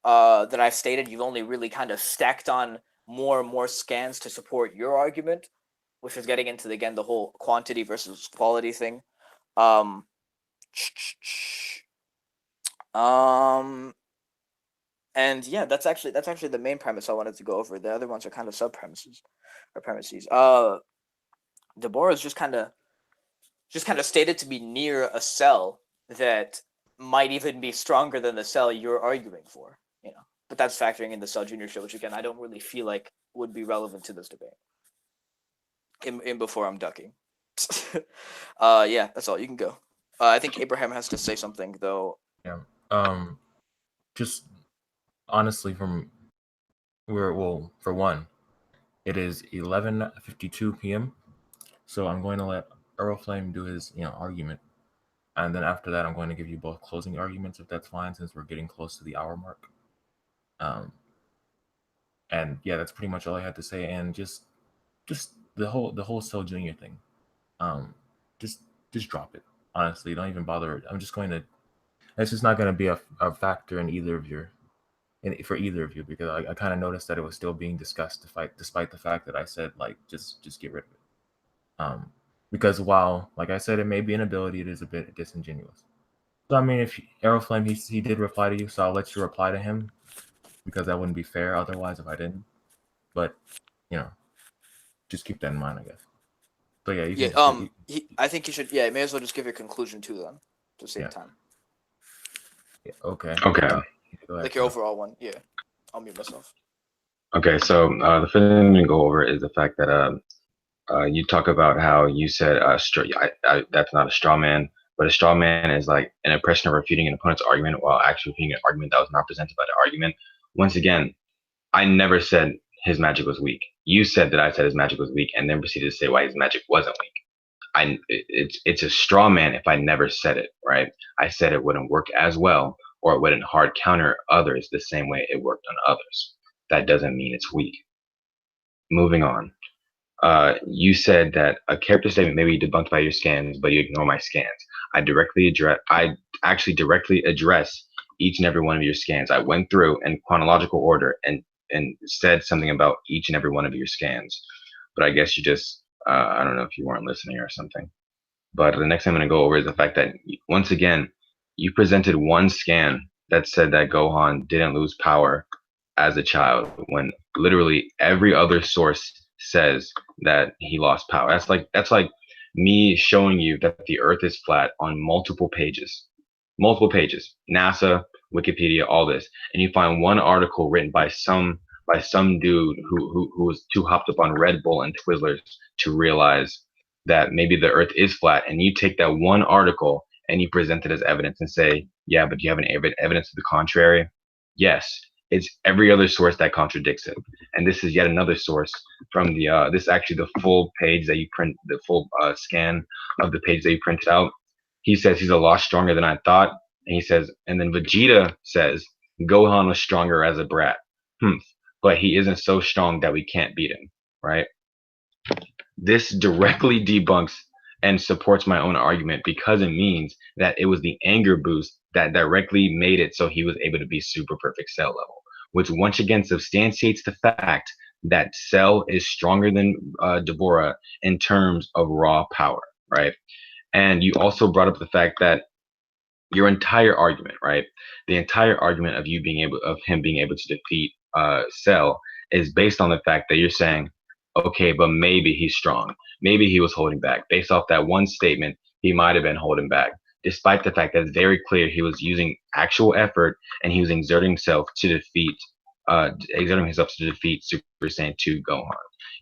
that I've stated. You've only really kind of stacked on more and more scans to support your argument, which is getting into, again, the whole quantity versus quality thing. Um, and yeah, that's actually the main premise I wanted to go over. The other ones are kind of sub premises or premises. Dabura is just kind of stated to be near a cell that might even be stronger than the cell you're arguing for, But that's factoring in the cell junior show, which again I don't really feel like would be relevant to this debate. In before I'm ducking. Yeah, that's all. You can go. I think Abraham has to say something though. Yeah. Just honestly, for one, it is 11:52 p.m. So I'm going to let AeroFlame do his argument, and then after that, I'm going to give you both closing arguments if that's fine, since we're getting close to the hour mark. And yeah, that's pretty much all I had to say. And just the whole Cell Junior thing. Just drop it. Honestly, don't even bother. I'm just going to. It's just not going to be a factor in either of your. For either of you, because I kind of noticed that it was still being discussed despite the fact that I said just get rid of it. Because while, like I said, it may be an ability, it is a bit disingenuous. So I mean, if AeroFlame, he did reply to you, so I'll let you reply to him, because that wouldn't be fair otherwise if I didn't. But just keep that in mind, I guess. So yeah, you can. I think you should. Yeah, may as well just give your conclusion too then, to save time. Yeah, okay. Like your overall one, yeah. I'll mute myself. Okay, so the first thing I'm going to go over is the fact that you talk about how you said that's not a straw man, but a straw man is like an impression of refuting an opponent's argument while actually refuting an argument that was not presented by the argument. Once again, I never said his magic was weak. You said that I said his magic was weak, and then proceeded to say why his magic wasn't weak. It's a straw man if I never said it, right? I said it wouldn't work as well, or it wouldn't hard counter others the same way it worked on others. That doesn't mean it's weak. Moving on. You said that a character statement may be debunked by your scans, but you ignore my scans. I actually directly address each and every one of your scans. I went through in chronological order and said something about each and every one of your scans. But I guess you just, I don't know if you weren't listening or something. But the next thing I'm going to go over is the fact that, once again, you presented one scan that said that Gohan didn't lose power as a child, when literally every other source says that he lost power. That's like me showing you that the Earth is flat on multiple pages, NASA, Wikipedia, all this, and you find one article written by some dude who was too hopped up on Red Bull and Twizzlers to realize that maybe the Earth is flat, and you take that one article and you present it as evidence and say, yeah, but do you have any evidence to the contrary? Yes. It's every other source that contradicts it. And this is yet another source from the, this is actually the full page that you print, the full scan of the page that you printed out. He says he's a lot stronger than I thought. And he says, and then Vegeta says, Gohan was stronger as a brat. But he isn't so strong that we can't beat him, right? This directly debunks and supports my own argument, because it means that it was the anger boost that directly made it so he was able to be super perfect Cell level, which once again substantiates the fact that Cell is stronger than Dabura in terms of raw power, right? And you also brought up the fact that your entire argument, right? The entire argument of him being able to defeat Cell is based on the fact that you're saying, okay, but maybe he's strong. Maybe he was holding back. Based off that one statement, he might have been holding back, despite the fact that it's very clear he was using actual effort and he was exerting himself to defeat Super Saiyan 2 Gohan.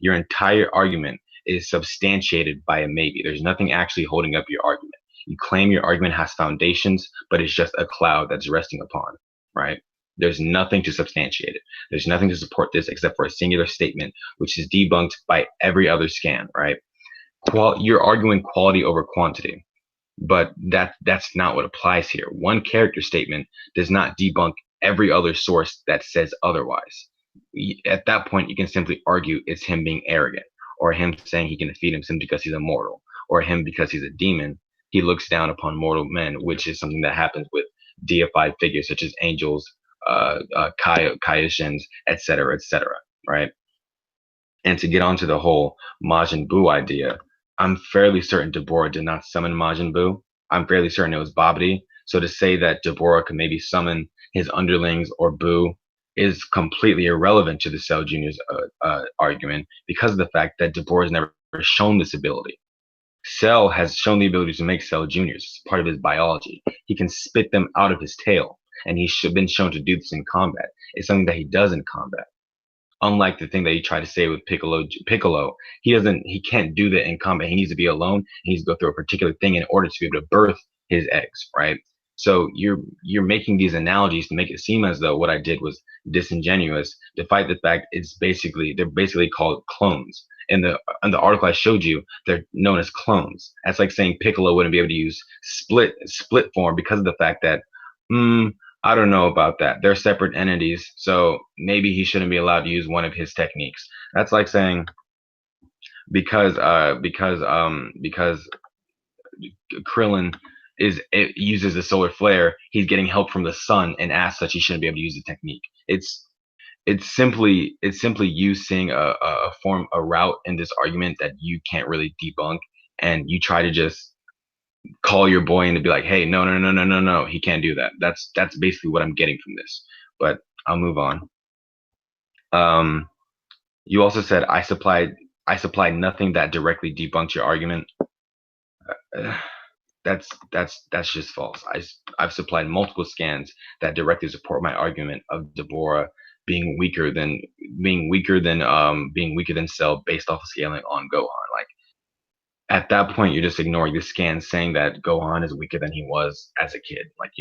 Your entire argument is substantiated by a maybe. There's nothing actually holding up your argument. You claim your argument has foundations, but it's just a cloud that's resting upon, right? There's nothing to substantiate it. There's nothing to support this except for a singular statement, which is debunked by every other scan, right? You're arguing quality over quantity, but that's not what applies here. One character statement does not debunk every other source that says otherwise. at that point you can simply argue it's him being arrogant, or him saying he can defeat him simply because he's immortal, or him because he's a demon. He looks down upon mortal men, which is something that happens with deified figures such as angels, Kaioshin, etc., right? And to get onto the whole Majin Buu idea, I'm fairly certain Dabura did not summon Majin Buu. I'm fairly certain it was Babidi. So to say that Dabura could maybe summon his underlings or Buu is completely irrelevant to the Cell Junior's argument, because of the fact that Dabura has never shown this ability. Cell has shown the ability to make Cell Juniors. It's part of his biology. He can spit them out of his tail, and he's been shown to do this in combat. It's something that he does in combat. Unlike the thing that you try to say with Piccolo, he can't do that in combat. He needs to be alone. He needs to go through a particular thing in order to be able to birth his eggs, right? So you're making these analogies to make it seem as though what I did was disingenuous, despite the fact they're basically called clones. In the article I showed you, they're known as clones. That's like saying Piccolo wouldn't be able to use split form because of the fact that I don't know about that. They're separate entities, so maybe he shouldn't be allowed to use one of his techniques. That's like saying because Krillin uses the solar flare, he's getting help from the sun, and as such, he shouldn't be able to use the technique. It's simply you seeing a route in this argument that you can't really debunk, and you try to just call your boy and to be like, hey, no, he can't do that. That's basically what I'm getting from this. But I'll move on. You also said I supplied nothing that directly debunked your argument. That's just false. I've supplied multiple scans that directly support my argument of Dabura being weaker than Cell based off of scaling on Gohan. Like, at that point, you're just ignoring the scan saying that Gohan is weaker than he was as a kid. Like,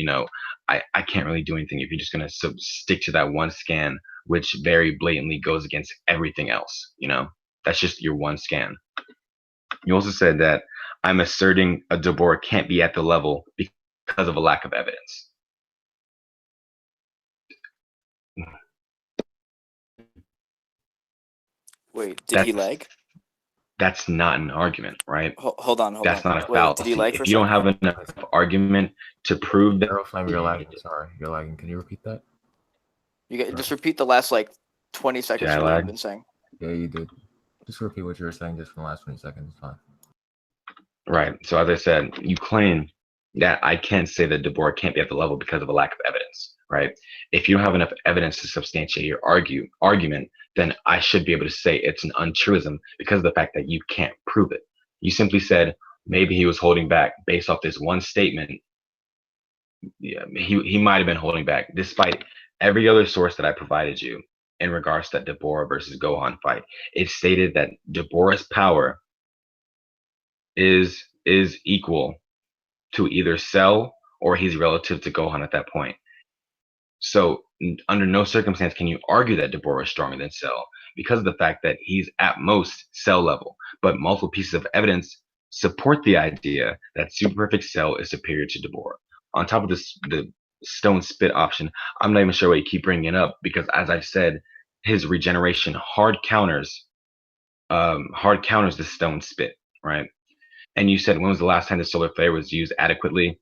I can't really do anything if you're just going to stick to that one scan, which very blatantly goes against everything else. That's just your one scan. You also said that I'm asserting a Dabura can't be at the level because of a lack of evidence. Wait, did he lag? That's not an argument, right? Hold on. That's not a fallacy. Did he lag if you don't have enough argument to prove that. AeroFlame, you're lagging. Sorry, you're lagging. Can you repeat that? Just repeat the last 20 seconds of what you've been saying. Yeah, you did. Just repeat what you were saying just for the last 20 seconds. It's fine. Right. So as I said, you claim that I can't say that Dabura can't be at the level because of a lack of evidence, right? If you don't have enough evidence to substantiate your argument, then I should be able to say it's an untruism because of the fact that you can't prove it. You simply said maybe he was holding back based off this one statement. Yeah, he might have been holding back despite every other source that I provided you in regards to that Dabura versus Gohan fight. It stated that Dabura's power is equal to either Cell or he's relative to Gohan at that point. So under no circumstance can you argue that Dabura is stronger than Cell because of the fact that he's at most Cell level. But multiple pieces of evidence support the idea that Super Perfect Cell is superior to Dabura. On top of this, the Stone Spit option, I'm not even sure why you keep bringing it up because, as I've said, his regeneration hard counters the Stone Spit, right? And you said when was the last time the Solar Flare was used adequately?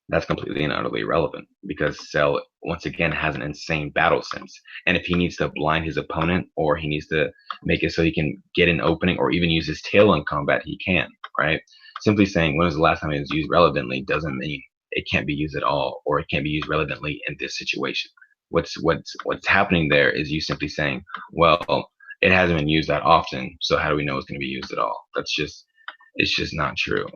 That's completely and utterly irrelevant because Cell, once again, has an insane battle sense. And if he needs to blind his opponent or he needs to make it so he can get an opening or even use his tail in combat, he can, right? Simply saying when was the last time it was used relevantly doesn't mean it can't be used at all or it can't be used relevantly in this situation. What's happening there is you simply saying, well, it hasn't been used that often, so how do we know it's going to be used at all? It's just not true.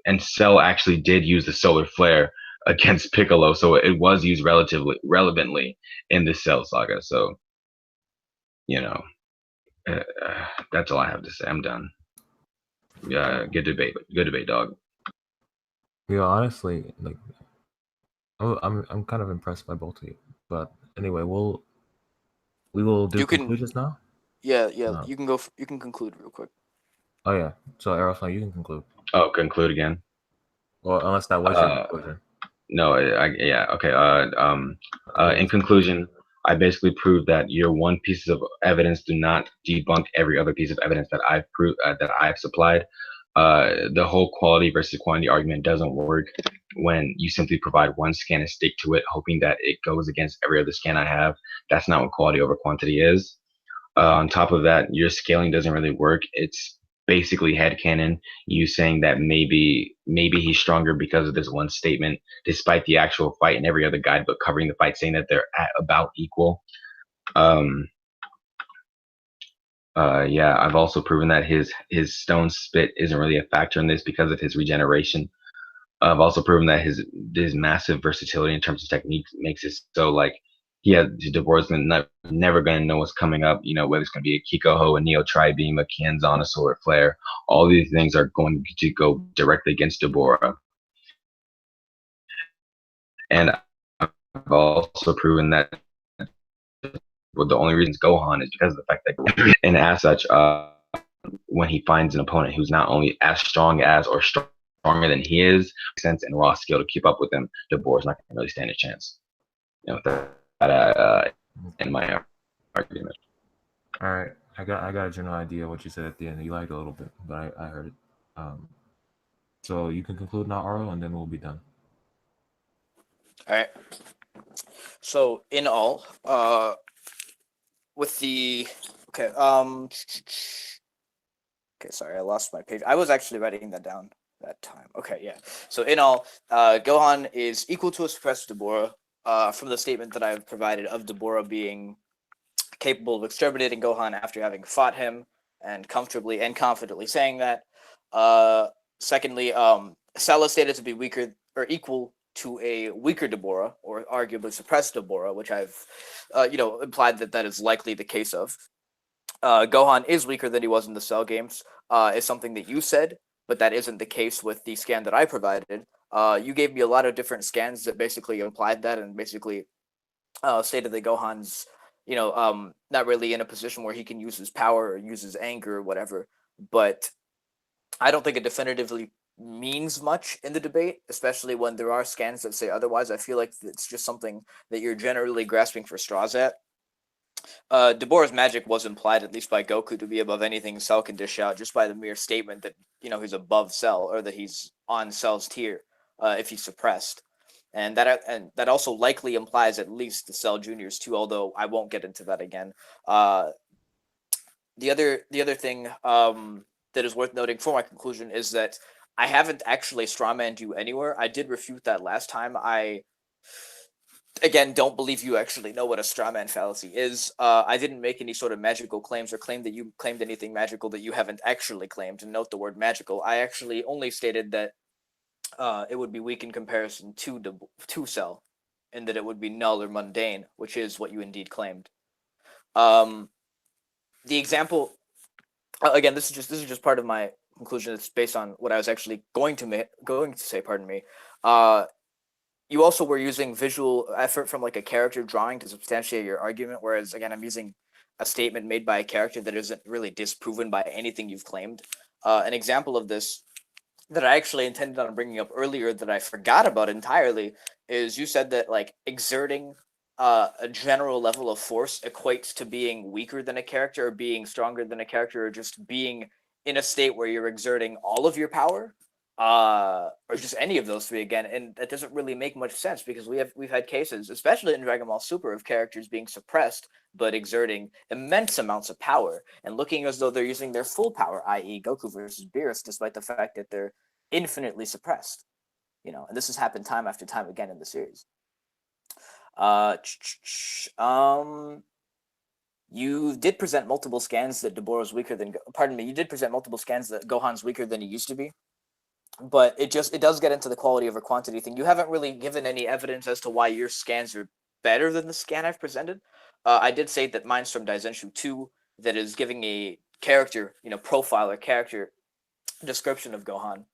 And Cell actually did use the Solar Flare against Piccolo, so it was used relevantly in the Cell saga. So, that's all I have to say. I'm done. Yeah, good debate, dog. Yeah, honestly, I'm kind of impressed by both of you. But anyway, we will do conclusions now. Yeah. You can go. You can conclude real quick. Oh yeah. So AeroFlame, you can conclude. Oh, conclude again. Well, unless that was your conclusion. No, yeah, okay. In conclusion, I basically proved that your one piece of evidence do not debunk every other piece of evidence that I've supplied. The whole quality versus quantity argument doesn't work when you simply provide one scan and stick to it, hoping that it goes against every other scan I have. That's not what quality over quantity is. On top of that, your scaling doesn't really work. It's basically headcanon. You saying that maybe he's stronger because of this one statement, despite the actual fight and every other guidebook covering the fight saying that they're at about equal. Um, yeah, I've also proven that his stone spit isn't really a factor in this because of his regeneration. I've also proven that his massive versatility in terms of technique makes it so like Dabora's never gonna know what's coming up. You know, whether it's gonna be a Kikoho, a Neo Tri-Beam, a Kienzan, a Solar Flare. All these things are going to go directly against Dabura. And I've also proven that the only reason Gohan is because of the fact that, and as such, when he finds an opponent who's not only as strong as or stronger than he is, sense and raw skill to keep up with him, Dabura's not going to really stand a chance. You know, that in my argument. All right, I got a general idea of what you said at the end. You liked it a little bit, but I heard it. So you can conclude now, Aro, and then we'll be done. All right. So in all, with the okay, sorry, I lost my page. I was actually writing that down that time. Okay, yeah. So in all, Gohan is equal to a suppressed Dabura. From the statement that I've provided of Dabura being capable of exterminating Gohan after having fought him and comfortably and confidently saying that. Secondly, Cell is stated to be weaker or equal to a weaker Dabura or arguably suppressed Dabura, which I've, implied that is likely the case of. Gohan is weaker than he was in the Cell games, is something that you said, but that isn't the case with the scan that I provided. You gave me a lot of different scans that basically implied that and basically stated that Gohan's, not really in a position where he can use his power or use his anger or whatever. But I don't think it definitively means much in the debate, especially when there are scans that say otherwise. I feel like it's just something that you're generally grasping for straws at. Dabura's magic was implied, at least by Goku, to be above anything Cell can dish out, just by the mere statement that he's above Cell or that he's on Cell's tier if he's suppressed, and that also likely implies at least the Cell Juniors too. Although I won't get into that again. The other thing that is worth noting for my conclusion is that I haven't actually strawmanned you anywhere. I did refute that last time. I again don't believe you actually know what a strawman fallacy is. I didn't make any sort of magical claims or claim that you claimed anything magical that you haven't actually claimed. And note the word magical. I actually only stated that it would be weak in comparison to Cell, and that it would be null or mundane, which is what you indeed claimed. The example, again, this is just part of my conclusion. It's based on what I was actually going to say. Pardon me. You also were using visual effort from like a character drawing to substantiate your argument, whereas again, I'm using a statement made by a character that isn't really disproven by anything you've claimed. An example of this that I actually intended on bringing up earlier that I forgot about entirely is you said that like exerting a general level of force equates to being weaker than a character or being stronger than a character or just being in a state where you're exerting all of your power, or just any of those three again. And that doesn't really make much sense because we've had cases, especially in Dragon Ball Super, of characters being suppressed but exerting immense amounts of power and looking as though they're using their full power, i.e. Goku versus Beerus, despite the fact that they're infinitely suppressed. And this has happened time after time again in the series. You did present multiple scans that Dabura's weaker than. Pardon me. You did present multiple scans that Gohan's weaker than he used to be, but it does get into the quality over quantity thing. You haven't really given any evidence as to why your scans are better than the scan I've presented. I did say that mine's from Daizenshu 2 that is giving a character, profile or character description of Gohan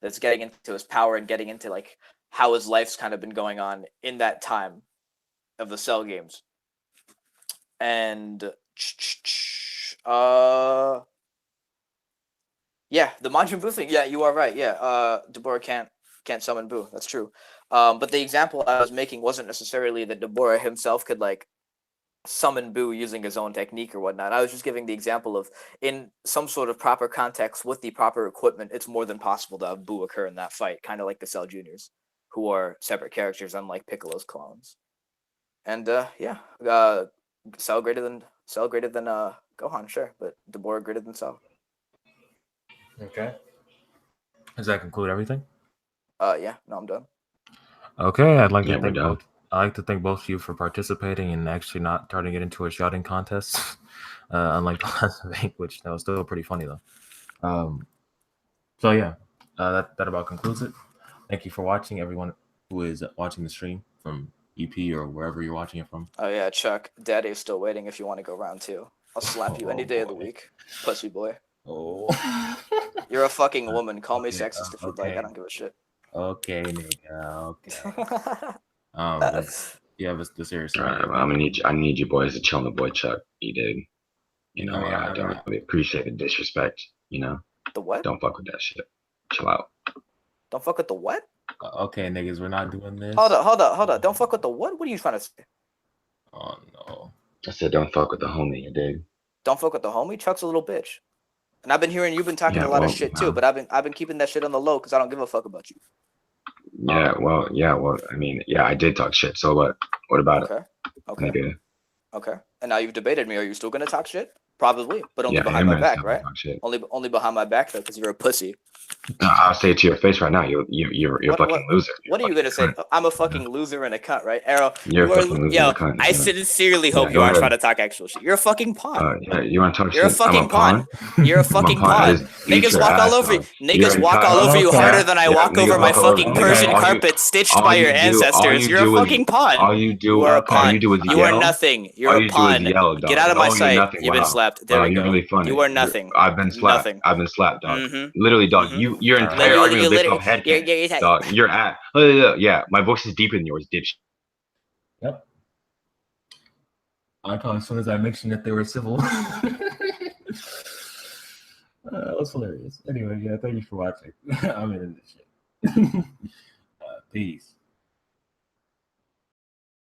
that's getting into his power and getting into like how his life's kind of been going on in that time of the Cell games. And yeah, the Majin Buu thing. Yeah, you are right. Yeah, Dabura can't summon Buu. That's true. But the example I was making wasn't necessarily that Dabura himself could like summon Boo using his own technique or whatnot. I was just giving the example of in some sort of proper context with the proper equipment, it's more than possible to have Boo occur in that fight, kind of like the Cell Juniors, who are separate characters, unlike Piccolo's clones. And Cell greater than Gohan, sure, but Dabura greater than Cell. Okay. Does that conclude everything? Yeah, no, I'm done. Okay, I'd like Yeah, to we're thank done. both. I'd like to thank both of you for participating and actually not turning it into a shouting contest, unlike the last debate, which that was still pretty funny though. So yeah, that about concludes it. Thank you for watching, everyone who is watching the stream from EP or wherever you're watching it from. Oh yeah, Chuck, Daddy is still waiting. If you want to go round 2, I'll slap you any day of the week, pussy boy. Oh. You're a fucking woman. Call me Okay, sexist if you'd like. I don't give a shit. Okay, nigga. Okay. Yeah, but the serious. All right, well, I need you boys to chill on the boy Chuck. You dig? You know, yeah, I don't really appreciate the disrespect. You know, The what? don't fuck with that shit. Chill out. Don't fuck with the what? Okay, niggas, we're not doing this. Hold up. Don't fuck with the what? What are you trying to say? Oh no. I said don't fuck with the homie. You dig? Don't fuck with the homie. Chuck's a little bitch. And I've been hearing you've been talking a lot of shit too, but I've been keeping that shit on the low because I don't give a fuck about you. Yeah, well, I mean, yeah, I did talk shit. So what? What about it? Okay. Nigga. Okay. And now you've debated me. Are you still gonna talk shit? Probably, but only Yeah, behind my back, right? Talk shit. Only behind my back though, because you're a pussy. I'll say it to your face right now. You're a fucking loser. What are you gonna say? I'm a fucking loser and a cunt, right? Arrow. You're a fucking loser and a cunt. I sincerely hope you aren't trying to talk actual shit. You're a fucking pawn. Yeah, you want to talk shit? You're a fucking pawn. You're a fucking pawn. Niggas walk all over you. Niggas walk all over you harder than I walk over my fucking Persian carpet stitched by your ancestors. You're a fucking pawn. All you do is yell. You are nothing. You're a pawn. Get out of my sight. You've been slapped. There we go. Really funny. You are nothing. I've been slapped. I've been slapped, dog. Literally, dog. Your entire argument based off head canon, dog. You're at. Yeah, my voice is deeper than yours, ditch. Yep. I thought as soon as I mentioned that they were civil. That was hilarious. Anyway, yeah, thank you for watching. I'm in this shit. Peace.